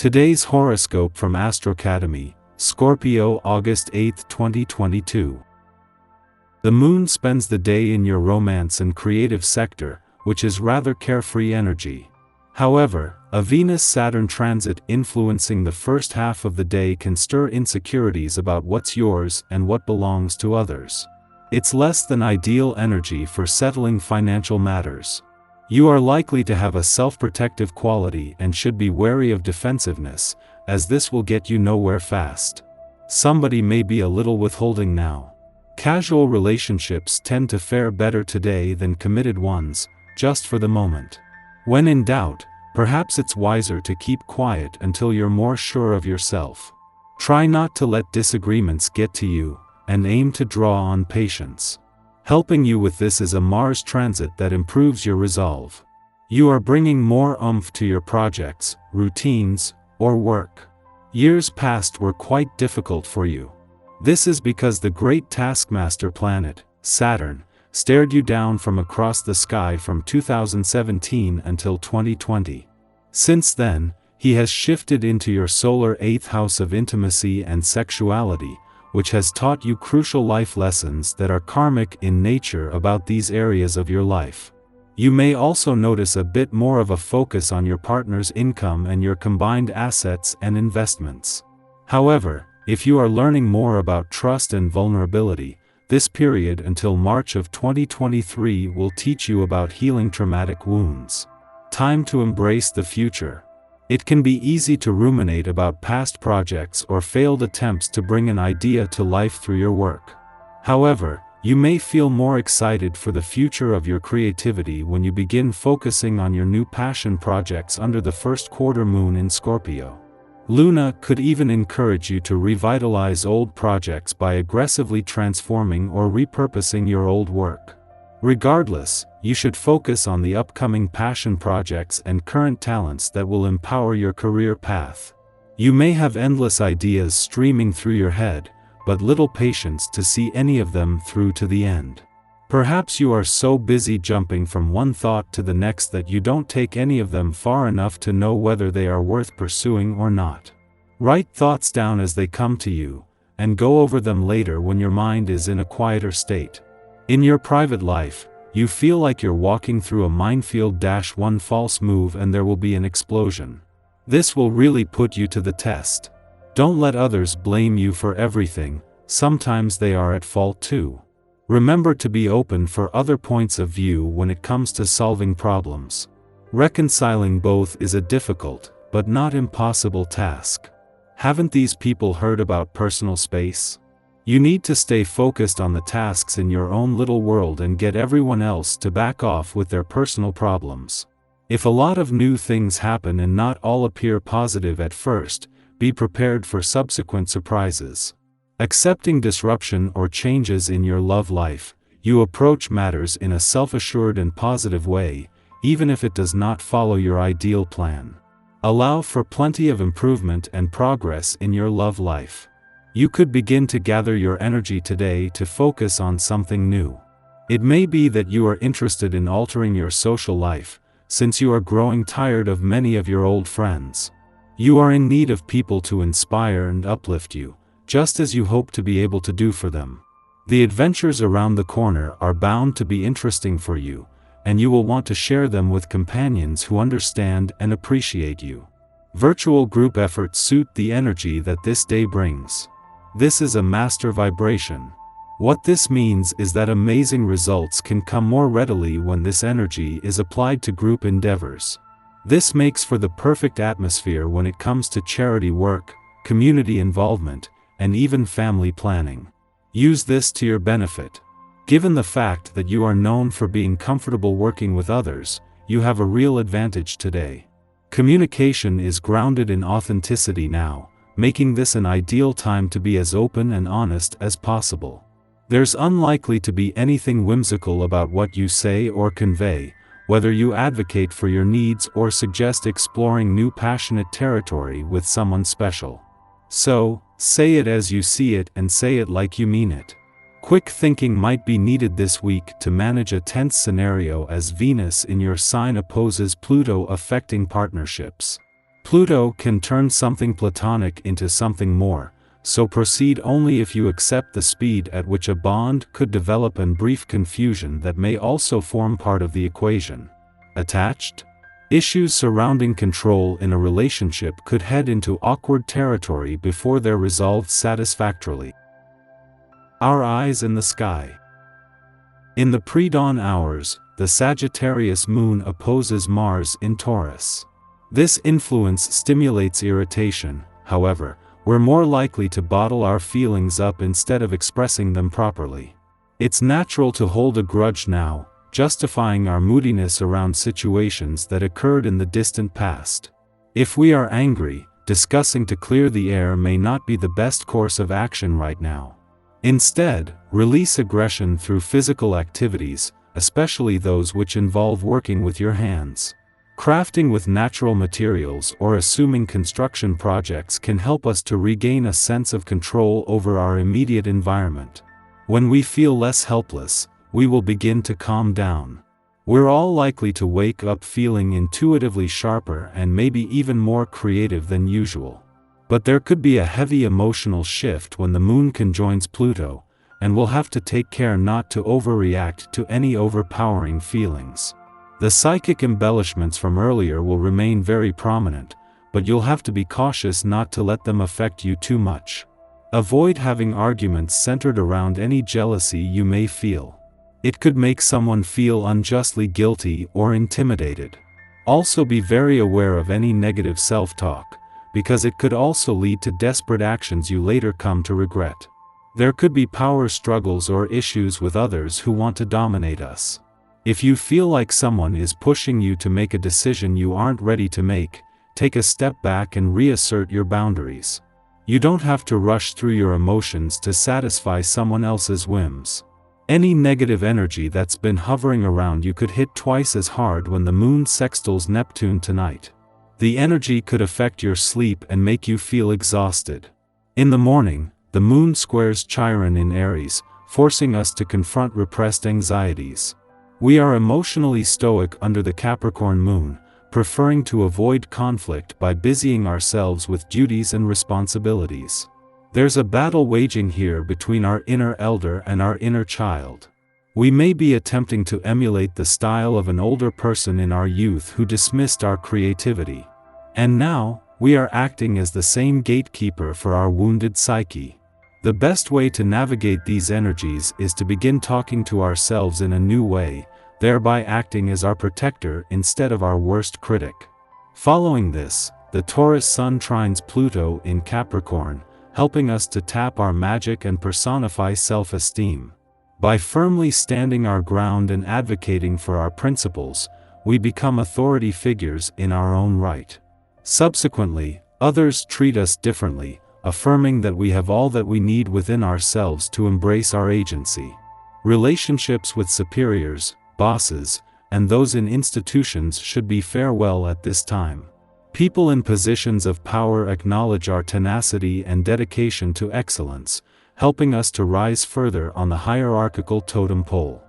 Today's horoscope from Astrocademy, Scorpio August 8, 2022. The moon spends the day in your romance and creative sector, which is rather carefree energy. However, a Venus-Saturn transit influencing the first half of the day can stir insecurities about what's yours and what belongs to others. It's less than ideal energy for settling financial matters. You are likely to have a self-protective quality and should be wary of defensiveness, as this will get you nowhere fast. Somebody may be a little withholding now. Casual relationships tend to fare better today than committed ones, just for the moment. When in doubt, perhaps it's wiser to keep quiet until you're more sure of yourself. Try not to let disagreements get to you, and aim to draw on patience. Helping you with this is a Mars transit that improves your resolve. You are bringing more oomph to your projects, routines, or work. Years past were quite difficult for you. This is because the great taskmaster planet, Saturn, stared you down from across the sky from 2017 until 2020. Since then, he has shifted into your solar 8th house of intimacy and sexuality, which has taught you crucial life lessons that are karmic in nature about these areas of your life. You may also notice a bit more of a focus on your partner's income and your combined assets and investments. However, if you are learning more about trust and vulnerability, this period until March of 2023 will teach you about healing traumatic wounds. Time to embrace the future. It can be easy to ruminate about past projects or failed attempts to bring an idea to life through your work. However, you may feel more excited for the future of your creativity when you begin focusing on your new passion projects under the first quarter moon in Scorpio. Luna could even encourage you to revitalize old projects by aggressively transforming or repurposing your old work. Regardless, you should focus on the upcoming passion projects and current talents that will empower your career path. You may have endless ideas streaming through your head, but little patience to see any of them through to the end. Perhaps you are so busy jumping from one thought to the next that you don't take any of them far enough to know whether they are worth pursuing or not. Write thoughts down as they come to you, and go over them later when your mind is in a quieter state. In your private life, you feel like you're walking through a minefield. One false move and there will be an explosion. This will really put you to the test. Don't let others blame you for everything, sometimes they are at fault too. Remember to be open for other points of view when it comes to solving problems. Reconciling both is a difficult, but not impossible task. Haven't these people heard about personal space? You need to stay focused on the tasks in your own little world and get everyone else to back off with their personal problems. If a lot of new things happen and not all appear positive at first, be prepared for subsequent surprises. Accepting disruption or changes in your love life, you approach matters in a self-assured and positive way, even if it does not follow your ideal plan. Allow for plenty of improvement and progress in your love life. You could begin to gather your energy today to focus on something new. It may be that you are interested in altering your social life, since you are growing tired of many of your old friends. You are in need of people to inspire and uplift you, just as you hope to be able to do for them. The adventures around the corner are bound to be interesting for you, and you will want to share them with companions who understand and appreciate you. Virtual group efforts suit the energy that this day brings. This is a master vibration. What this means is that amazing results can come more readily when this energy is applied to group endeavors. This makes for the perfect atmosphere when it comes to charity work, community involvement, and even family planning. Use this to your benefit. Given the fact that you are known for being comfortable working with others, you have a real advantage today. Communication is grounded in authenticity now, making this an ideal time to be as open and honest as possible. There's unlikely to be anything whimsical about what you say or convey, whether you advocate for your needs or suggest exploring new passionate territory with someone special. So, say it as you see it and say it like you mean it. Quick thinking might be needed this week to manage a tense scenario as Venus in your sign opposes Pluto, affecting partnerships. Pluto can turn something platonic into something more, so proceed only if you accept the speed at which a bond could develop and brief confusion that may also form part of the equation. Attached? Issues surrounding control in a relationship could head into awkward territory before they're resolved satisfactorily. Our eyes in the sky. In the pre-dawn hours, the Sagittarius moon opposes Mars in Taurus. This influence stimulates irritation. However, we're more likely to bottle our feelings up instead of expressing them properly. It's natural to hold a grudge now, justifying our moodiness around situations that occurred in the distant past. If we are angry, discussing to clear the air may not be the best course of action right now. Instead, release aggression through physical activities, especially those which involve working with your hands. Crafting with natural materials or assuming construction projects can help us to regain a sense of control over our immediate environment. When we feel less helpless, we will begin to calm down. We're all likely to wake up feeling intuitively sharper and maybe even more creative than usual. But there could be a heavy emotional shift when the moon conjoins Pluto, and we'll have to take care not to overreact to any overpowering feelings. The psychic embellishments from earlier will remain very prominent, but you'll have to be cautious not to let them affect you too much. Avoid having arguments centered around any jealousy you may feel. It could make someone feel unjustly guilty or intimidated. Also be very aware of any negative self-talk, because it could also lead to desperate actions you later come to regret. There could be power struggles or issues with others who want to dominate us. If you feel like someone is pushing you to make a decision you aren't ready to make, take a step back and reassert your boundaries. You don't have to rush through your emotions to satisfy someone else's whims. Any negative energy that's been hovering around you could hit twice as hard when the moon sextiles Neptune tonight. The energy could affect your sleep and make you feel exhausted. In the morning, the moon squares Chiron in Aries, forcing us to confront repressed anxieties. We are emotionally stoic under the Capricorn moon, preferring to avoid conflict by busying ourselves with duties and responsibilities. There's a battle waging here between our inner elder and our inner child. We may be attempting to emulate the style of an older person in our youth who dismissed our creativity. And now, we are acting as the same gatekeeper for our wounded psyche. The best way to navigate these energies is to begin talking to ourselves in a new way, thereby acting as our protector instead of our worst critic. Following this, the Taurus Sun trines Pluto in Capricorn, helping us to tap our magic and personify self-esteem. By firmly standing our ground and advocating for our principles, we become authority figures in our own right. Subsequently, others treat us differently, affirming that we have all that we need within ourselves to embrace our agency. Relationships with superiors, bosses, and those in institutions should be farewell at this time. People in positions of power acknowledge our tenacity and dedication to excellence, helping us to rise further on the hierarchical totem pole.